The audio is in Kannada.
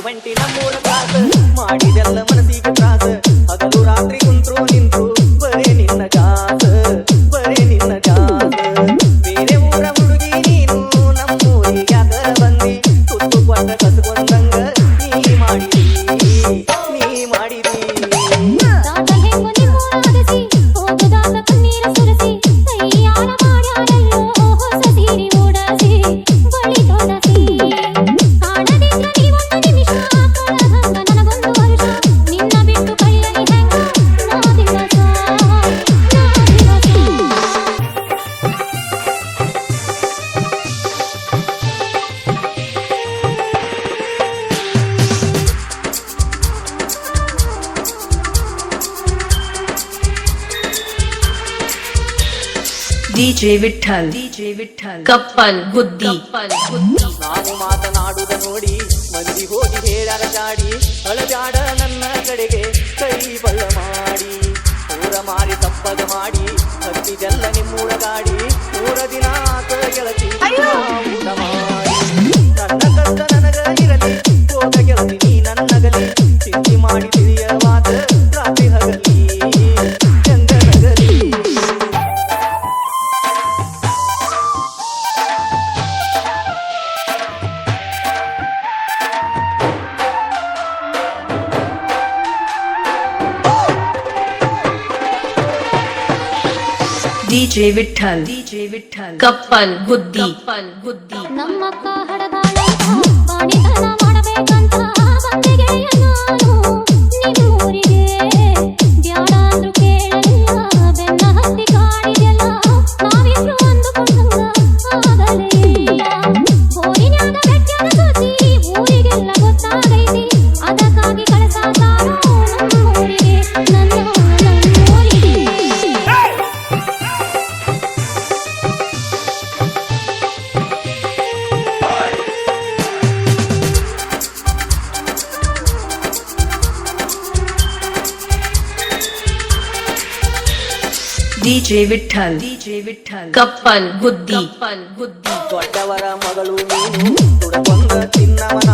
ಒಂಟಿ ನಮ್ಮೂರ ಕ್ಲಾಸ ಮಾಡಿದೆಲ್ಲ ಮನಸ್ಸಿಗೆ ತ್ರಾಸ ಹಗಲು ರಾತ್ರಿ ಕುಂತ್ರು ನಿಂತ್ರು ಬರೇ ನಿನ್ನ ಕಾಸ ಬರೇ ನಿನ್ನ ಕಾಸ ಬೇರೆ ಊರ ಹುಡುಗಿ ನೀನು ನಮ್ಮೂರಿಗ್ಯಾಕ ಬಂದಿ ತುತ್ತು ಕೊಟ್ಟ ಕಸ್ಕೊಂಡಂಗ ನೀ ಮಾಡಿದಿ ನೀ ಮಾಡಿದಿ DJ Vittal ಕಪ್ಪಲ್ ಬುದ್ಧಿ ನಾವು ಮಾತನಾಡುದ ನೋಡಿ ಮಂದಿ ಹೋಗಿ ಹೇಳರ ಜಾಡಿ ಅಳಜಾಡ ನನ್ನ ಕಡೆಗೆ ಕೈ ಬಲ್ಲ ಮಾಡಿ ಊರ ಮಾರಿ ತಪ್ಪದ ಮಾಡಿ ಹತ್ತಿದೆಲ್ಲ ನಿಮ್ಮೂರ ಗಾಡಿ 3 ದಿನ ಆತ ಗೆಳತಿ ಊಟ ಮಾಡಿ ನನ್ನ ಕಷ್ಟ ನನಗ ಇರಲಿ ಹೋಗ ಗೆಳತಿ ನೀ ನನ್ನಗಲಿ ಚಿಂತೆ ಮಾಡಿ ತಿಳಿಯವಾದ ರಾತ್ರಿ ಹಗಲಿ ಚಂದನಗಲಿ DJ Vittal ಕಪ್ಪಲ್ ಬುದ್ಧಿ ನಮ್ಮಕ್ಕ ಹಡದಾಳ ಬಾಣಿತನ ಮಾಡಬೇಕಂತ ಬಂದಿಗೆಯ ನಾನು ನಿಮ್ಮೂರಿಗೆ ಬ್ಯಾಡ ಅಂದ್ರು ಕೇಳಲಿಲ್ಲ ಬೆನ್ನ ಹತ್ತಿ ಕಾಡಿದೆಲ್ಲ ನಾವಿಬ್ರು ಅಂದುಕೊಂಡಂಗ ಆಗಲೇ ಇಲ್ಲ ಬೋರಿನ್ಯಾಗ ಬೆಟ್ಟದ ಸುದ್ದಿ ಊರಿಗೆಲ್ಲ ಗೊತ್ತಾಗೈತಿ ಅದಕ್ಕಾಗಿ ಕಳಸಾತಾರೋ ನಮ್ಮೂರಿಗೆ ನಮ್ಮೂರಿಗೆ DJ Vittal ಕಪ್ಪಲ್ ಬುದ್ಧಿ ದೊಡ್ಡವರ ಮಗಳು ನೀನು ದುಡಕೊಂಡ ತಿನ್ನವನ